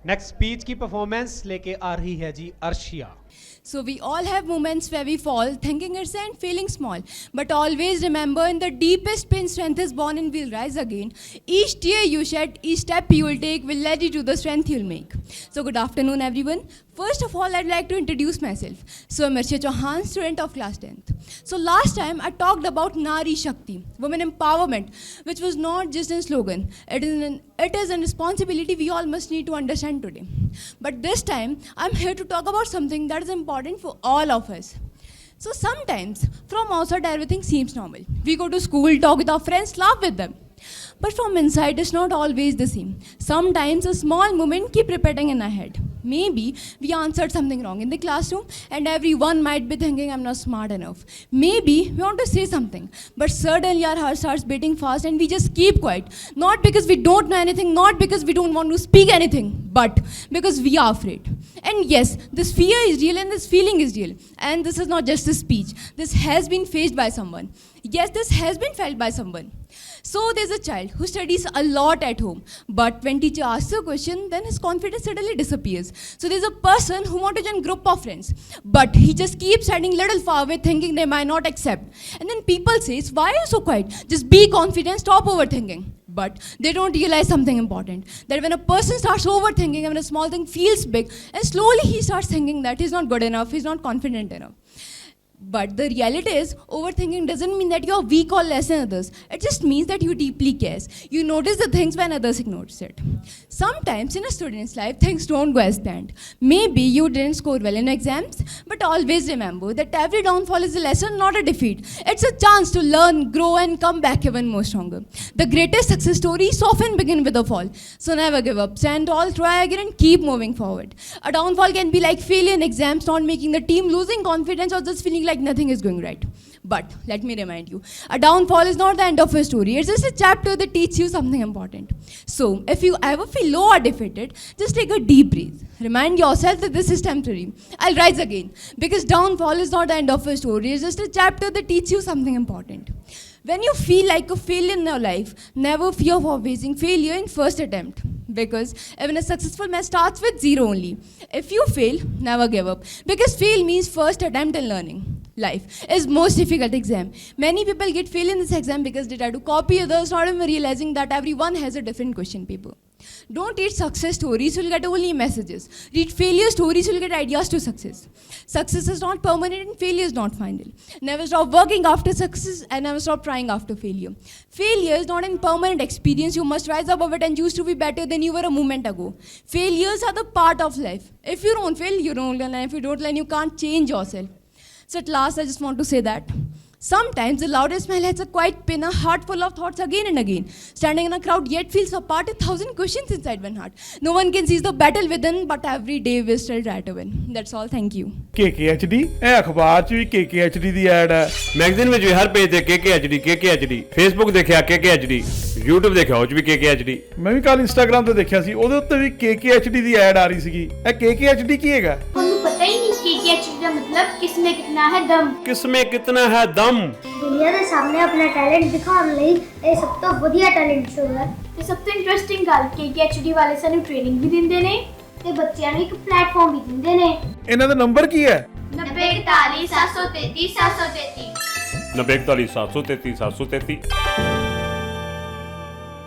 Next speech की performance लेके आ रही है जी Arshia. So we all have moments where we fall, thinking it's and feeling small. But always remember, in the deepest pain, strength is born and will rise again. Each tear you shed, each step you will take will lead you to the strength you'll make. So good afternoon, everyone. First of all, I'd like to introduce myself. So I'm Arshia Chauhan, student of class 10th. So last time I talked about Nari Shakti, women empowerment, which was not just a slogan. It is a responsibility we all must need to understand today. But this time, I'm here to talk about something that is important for all of us. So sometimes, from outside, everything seems normal. We go to school, talk with our friends, laugh with them. But from inside, it's not always the same. Sometimes a small moment keep repeating in our head. Maybe we answered something wrong in the classroom and everyone might be thinking I'm not smart enough. Maybe we want to say something, but suddenly our heart starts beating fast and we just keep quiet. Not because we don't know anything, not because we don't want to speak anything, but because we are afraid. And yes, this fear is real and this feeling is real. And this is not just a speech. This has been faced by someone. Yes, this has been felt by someone. So there's a child who studies a lot at home, but when teacher asks a question, then his confidence suddenly disappears. So there's a person who wants to join group of friends, but he just keeps standing little far away thinking they might not accept. And then people says, why are you so quiet? Just be confident, stop overthinking. But they don't realize something important, that when a person starts overthinking and when a small thing feels big, and slowly he starts thinking that he's not good enough, he's not confident enough. But the reality is, overthinking doesn't mean that you're weak or less than others. It just means that you deeply care. You notice the things when others ignore it. Sometimes in a student's life, things don't go as planned. Maybe you didn't score well in exams, but always remember that every downfall is a lesson, not a defeat. It's a chance to learn, grow, and come back even more stronger. The greatest success stories often begin with a fall. So never give up. Stand tall, try again, and keep moving forward. A downfall can be like failure in exams, not making the team, losing confidence, or just feeling like nothing is going right. But let me remind you, a downfall is not the end of a story. It's just a chapter that teaches you something important. So if you ever feel low or defeated, just take a deep breath. Remind yourself that this is temporary. I'll rise again. Because downfall is not the end of a story. It's just a chapter that teaches you something important. When you feel like a failure in your life, never fear for facing failure in first attempt. Because even a successful man starts with zero only. If you fail, never give up. Because fail means first attempt in learning. Life is most difficult exam. Many people get fail in this exam because they try to copy others, not even realizing that everyone has a different question paper. Don't read success stories, you'll get only messages. Read failure stories, you'll get ideas to success. Success is not permanent and failure is not final. Never stop working after success and never stop trying after failure. Failure is not an permanent experience. You must rise above it and choose to be better than you were a moment ago. Failures are the part of life. If you don't fail, you don't learn. And if you don't learn, you can't change yourself. So at last, I just want to say that sometimes the loudest smile has a quiet pain, a heart full of thoughts again and again. Standing in a crowd yet feels apart, 1,000 questions inside one heart. No one can seize the battle within, but every day we still try to win. That's all. Thank you. KKHD ਇਹ ਅਖਬਾਰ 'ਚ ਵੀ KKHD ਦੀ add ਹੈ, magazine ਵਿੱਚ ਵੀ ਹਰ page ਤੇ KKHD, Facebook ਦੇਖਿਆ KKHD, YouTube ਦੇਖਿਆ ਉਹ 'ਚ ਵੀ KKHD। ਮੈਂ ਵੀ ਕੱਲ ਇੰਸਟਾਗ੍ਰਾਮ ਤੇ ਦੇਖਿਆ ਸੀ, ਉਹਦੇ ਉੱਤੇ ਵੀ KKHD ਦੀ ਐਡ ਆ ਰਹੀ ਸੀਗੀ। ਇਹ KKHD ਕੀ ਹੈਗਾ? ਤੁਹਾਨੂੰ ਪਤਾ ਹੀ ਨਹੀਂ KKHD ਦਾ ਮਤਲਬ ਕਿਸਮੇ ਕਿਤਨਾ ਹੈ ਦਮ। ਕਿਸਮੇ ਕਿਤਨਾ ਹੈ ਦਮ। ਦੁਨੀਆ ਦੇ ਸਾਹਮਣੇ ਆਪਣਾ ਟੈਲੈਂਟ ਦਿਖਾਉਣ ਲਈ ਇਹ ਸਭ ਤੋਂ ਵਧੀਆ ਟੈਲੈਂਟ ਸ਼ੋਅ ਹੈ। ਤੇ ਸਭ ਤੋਂ ਇੰਟਰਸਟਿੰਗ ਗੱਲ KKHD ਵਾਲੇ ਸਾਨੂੰ ਟ੍ਰੇਨਿੰਗ ਵੀ ਦਿੰਦੇ ਨੇ ਤੇ ਬੱਚਿਆਂ ਨੂੰ ਇੱਕ ਪਲੇਟਫਾਰਮ ਵੀ ਦਿੰਦੇ ਨੇ। ਇਹਨਾਂ ਦਾ ਨੰਬਰ ਕੀ ਹੈ? 9041 733 733 9041 733 733।